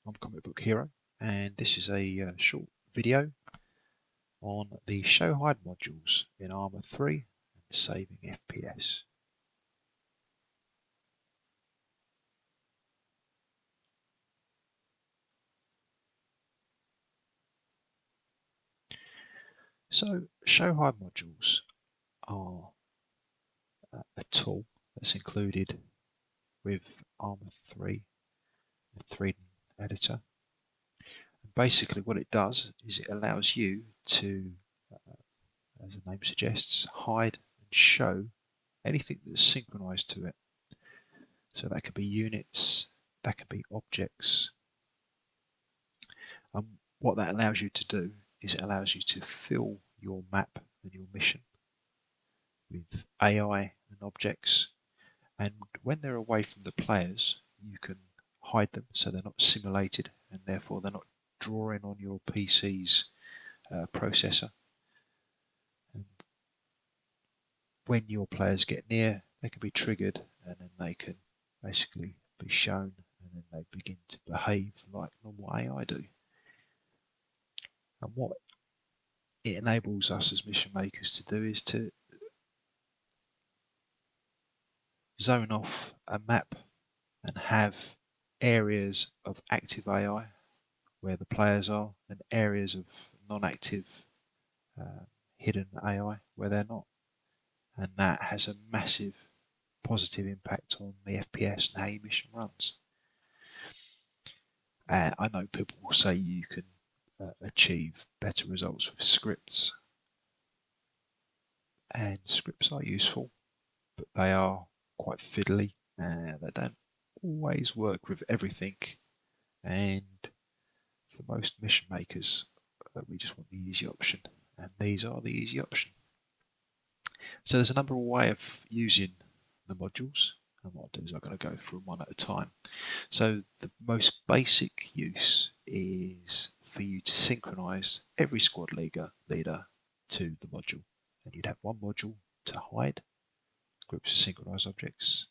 I'm Comicbook Hero, and this is a short video on the show hide modules in ARMA 3 and saving FPS. So show hide modules are a tool that's included with ARMA 3 and 3D editor. And basically what it does is it allows you to, as the name suggests, hide and show anything that's synchronized to it. So that could be units, that could be objects. What that allows you to do is it allows you to fill your map and your mission with AI and objects, and when they're away from the players you can hide them so they're not simulated and therefore they're not drawing on your PC's processor, and when your players get near they can be triggered and then they can basically be shown and then they begin to behave like normal AI do. And what it enables us as mission makers to do is to zone off a map and have areas of active AI where the players are and areas of non-active hidden AI where they're not. And that has a massive positive impact on the FPS and how your mission runs. I know people will say you can achieve better results with scripts, and scripts are useful, but they are quite fiddly and they don't always work with everything, and for most mission makers we just want the easy option, and these are the easy option. So there's a number of ways of using the modules, and what I'll do is I'm going to go through one at a time. So the most basic use is for you to synchronize every squad leader to the module, and you'd have one module to hide groups of synchronized objects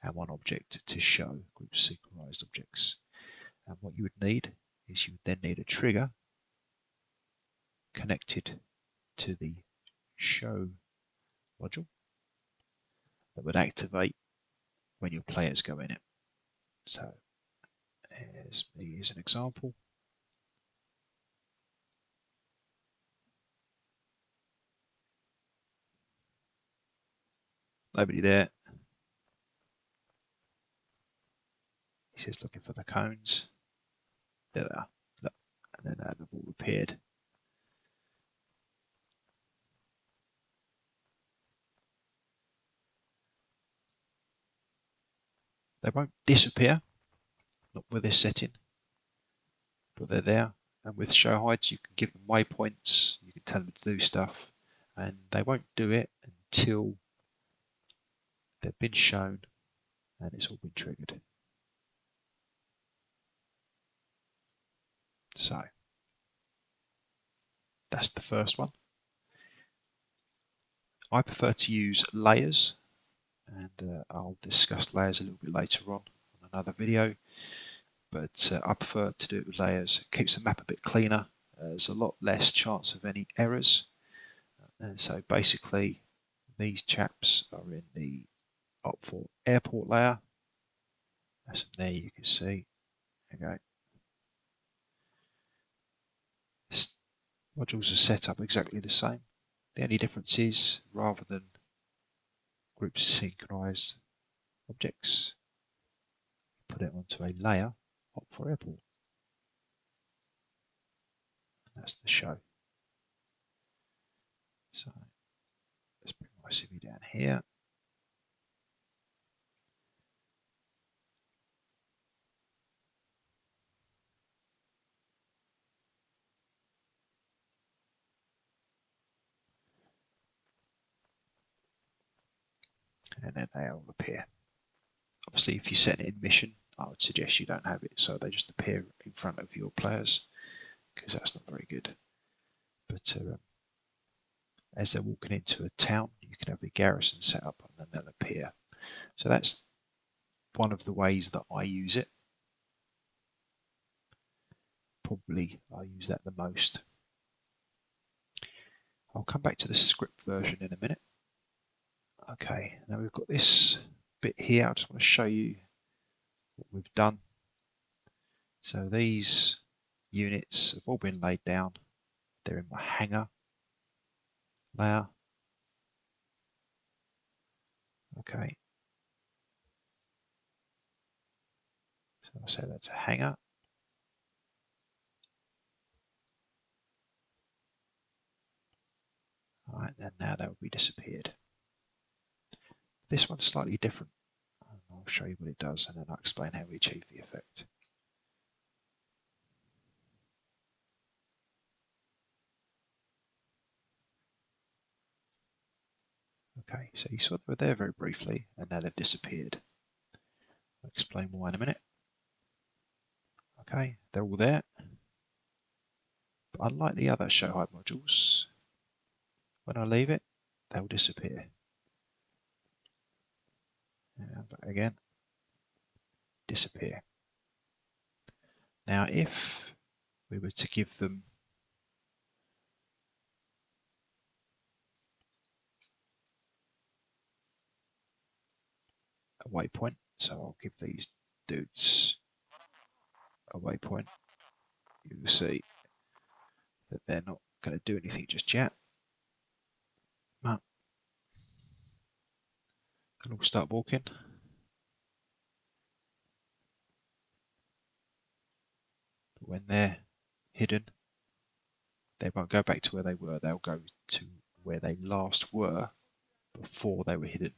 and one object to show groups of synchronized objects. And what you would need is you would then need a trigger connected to the show module that would activate when your players go in it. So here's me as an example. Nobody there. He says looking for the cones. There they are. Look. And then they've all appeared. They won't disappear, not with this setting, but they're there. And with show hides, you can give them waypoints, you can tell them to do stuff, and they won't do it until they've been shown and it's all been triggered. So that's the first one. I prefer to use layers, and I'll discuss layers a little bit later on another video, but I prefer to do it with layers. It keeps the map a bit cleaner. There's a lot less chance of any errors, and so basically these chaps are in the OP4 airport layer. That's there, you can see. Okay. Modules are set up exactly the same. The only difference is, rather than groups of synchronized objects, put it onto a layer OP4 airport. And that's the show. So let's bring my CV down here. And then they all appear. Obviously, if you set it in mission, I would suggest you don't have it, so they just appear in front of your players, because that's not very good. But as they're walking into a town, you can have a garrison set up and then they'll appear. So that's one of the ways that I use it. probably I use that the most. I'll come back to the script version in a minute. Okay, now we've got this bit here. I just want to show you what we've done. So these units have all been laid down. They're in my hangar layer. Okay. So I'll say that's a hangar. All right, and now that will be disappeared. This one's slightly different. I'll show you what it does and then I'll explain how we achieve the effect. Okay, so you saw they were there very briefly and now they've disappeared. I'll explain why in a minute. Okay, they're all there. But unlike the other show height modules, when I leave it, they'll disappear. But again, disappear. Now, if we were to give them a waypoint, so I'll give these dudes a waypoint, you will see that they're not going to do anything just yet. But they'll all start walking. But when they're hidden, they won't go back to where they were. They'll go to where they last were before they were hidden.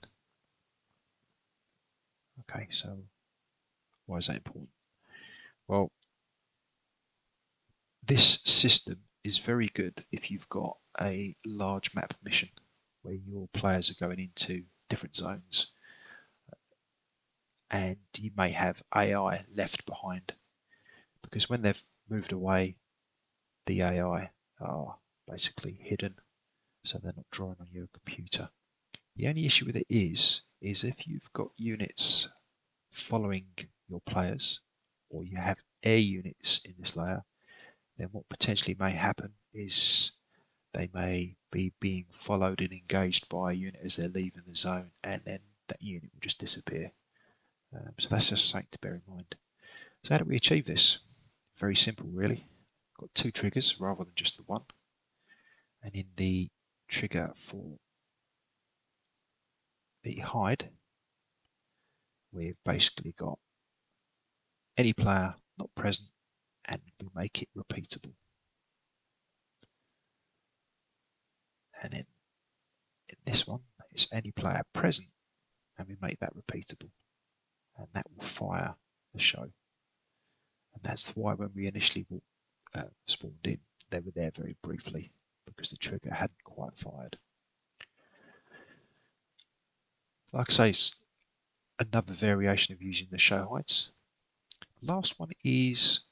Okay, so why is that important? Well, this system is very good if you've got a large map mission where your players are going into different zones and you may have AI left behind, because when they've moved away, the AI are basically hidden, so they're not drawing on your computer. The only issue with it is if you've got units following your players, or you have air units in this layer, then what potentially may happen is they may be being followed and engaged by a unit as they're leaving the zone, and then that unit will just disappear. So that's just something to bear in mind. So how do we achieve this? Very simple, really. Got two triggers rather than just the one. And in the trigger for the hide, we've basically got any player not present, and we make it repeatable. And in this one, it's any player present, and we make that repeatable. And that will fire the show. And that's why when we initially spawned in, they were there very briefly, because the trigger hadn't quite fired. Like I say, it's another variation of using the show hides. The last one is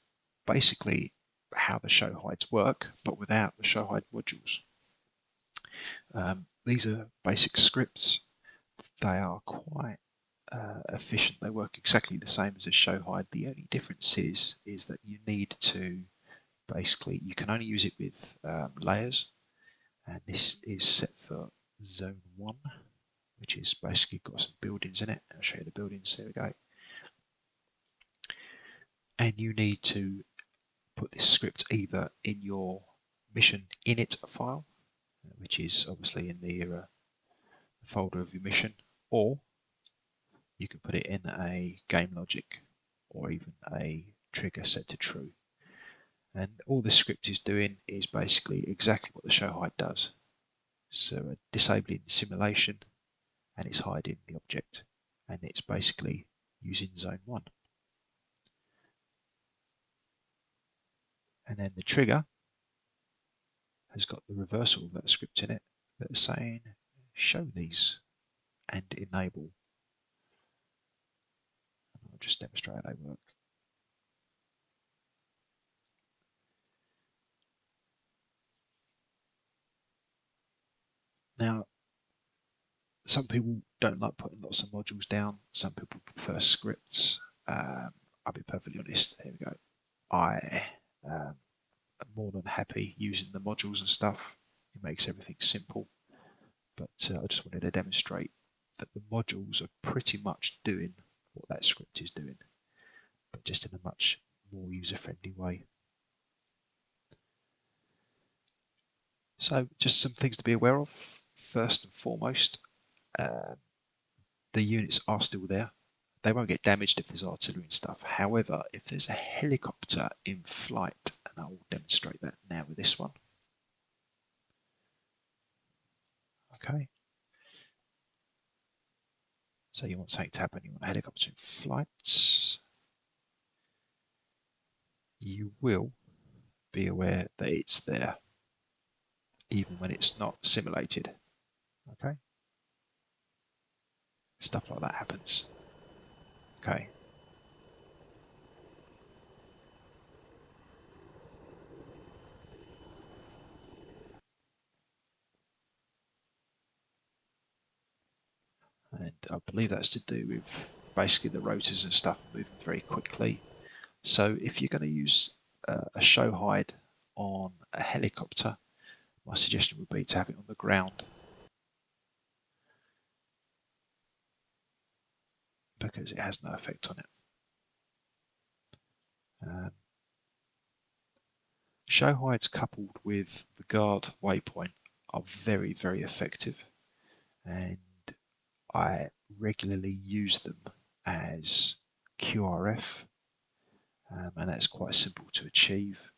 basically how the show hides work, but without the show hide modules. These are basic scripts. They are quite efficient. They work exactly the same as a show hide. The only difference is that you need to basically, you can only use it with layers, and this is set for zone 1, which is basically got some buildings in it. I'll show you the buildings. There we go. And you need to put this script either in your mission init file, which is obviously in the folder of your mission, or you can put it in a game logic or even a trigger set to true. And all the script is doing is basically exactly what the show hide does. So disabling the simulation, and it's hiding the object, and it's basically using zone 1. And then the trigger has got the reversal of that script in it that is saying show these and enable. And I'll just demonstrate how they work. Now, some people don't like putting lots of modules down. Some people prefer scripts. I'll be perfectly honest. Here we go. I I'm more than happy using the modules and stuff. It makes everything simple. But I just wanted to demonstrate that the modules are pretty much doing what that script is doing, but just in a much more user-friendly way. So just some things to be aware of. First and foremost, the units are still there. They won't get damaged if there's artillery and stuff. However, if there's a helicopter in flight, and I'll demonstrate that now with this one. Okay. So you want something to happen, you want a helicopter in flight. You will be aware that it's there, even when it's not simulated. Okay. Stuff like that happens. Okay. And I believe that's to do with basically the rotors and stuff moving very quickly. So if you're going to use a show hide on a helicopter, my suggestion would be to have it on the ground, because it has no effect on it. Show hides coupled with the guard waypoint are very, very effective, and I regularly use them as QRF, and that's quite simple to achieve.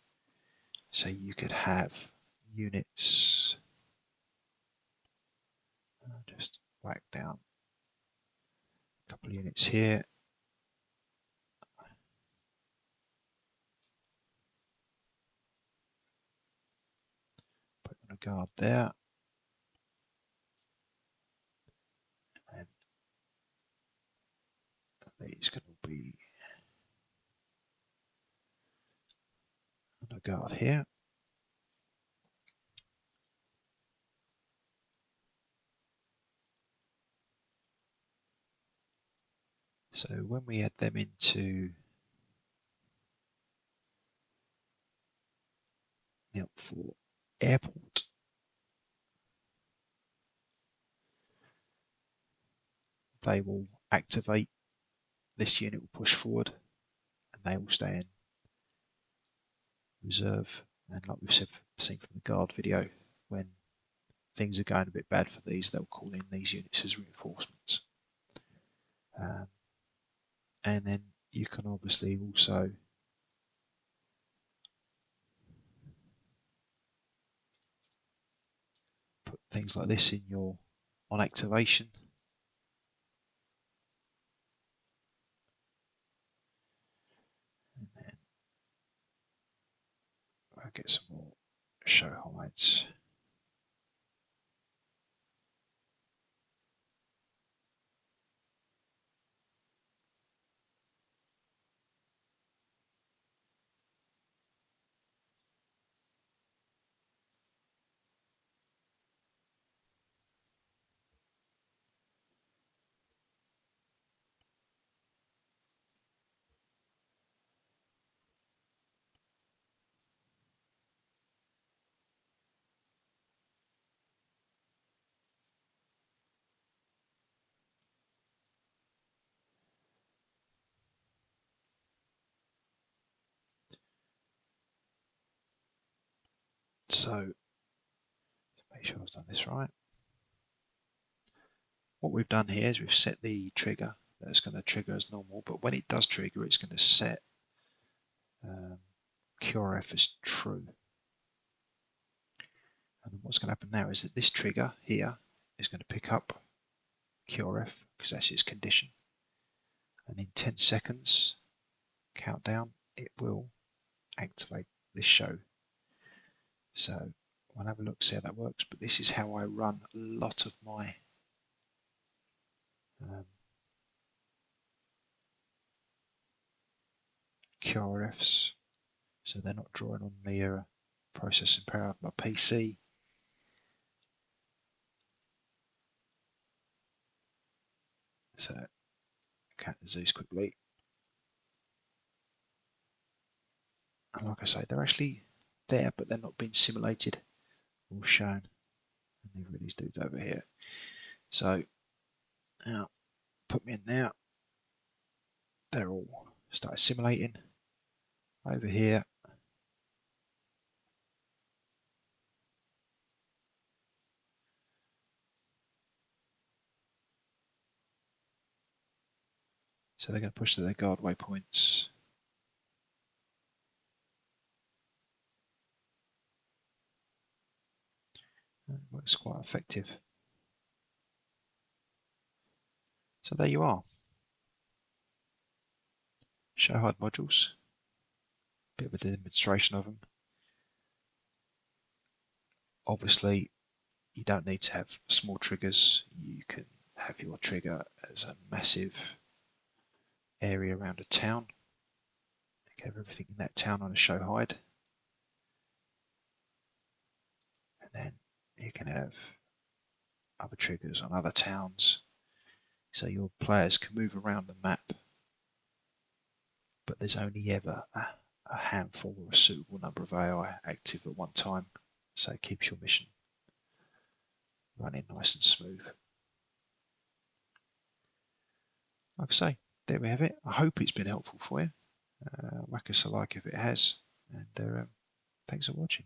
So you could have units, just whack down a couple of units here, put on a guard there, and these going to be on a guard here. So when we add them into for airport, they will activate, this unit will push forward, and they will stay in reserve. And like we've seen from the guard video, when things are going a bit bad for these, they'll call in these units as reinforcements. And then you can obviously also put things like this in your on activation. And then I'll get some more show hides. So make sure I've done this right. What we've done here is we've set the trigger that's going to trigger as normal, but when it does trigger, it's going to set QRF as true. And then what's going to happen now is that this trigger here is going to pick up QRF because that's its condition. And in 10 seconds, countdown, it will activate this show. So we'll have a look, see how that works. But this is how I run a lot of my QRFs. So they're not drawing on the processing power of my PC. So count the Zeus quickly. And like I say, they're actually there, but they're not being simulated or shown. And neither of these dudes over here. So now, put me in now. They're all started simulating over here. So they're going to push to their guard waypoints. It works quite effective. So there you are. Show hide modules. Bit of a demonstration of them. Obviously, you don't need to have small triggers. You can have your trigger as a massive area around a town. You can have everything in that town on a show hide. And then you can have other triggers on other towns. So your players can move around the map, but there's only ever a handful or a suitable number of AI active at one time. So it keeps your mission running nice and smooth. Like I say, there we have it. I hope it's been helpful for you. Whack us a like if it has. And thanks for watching.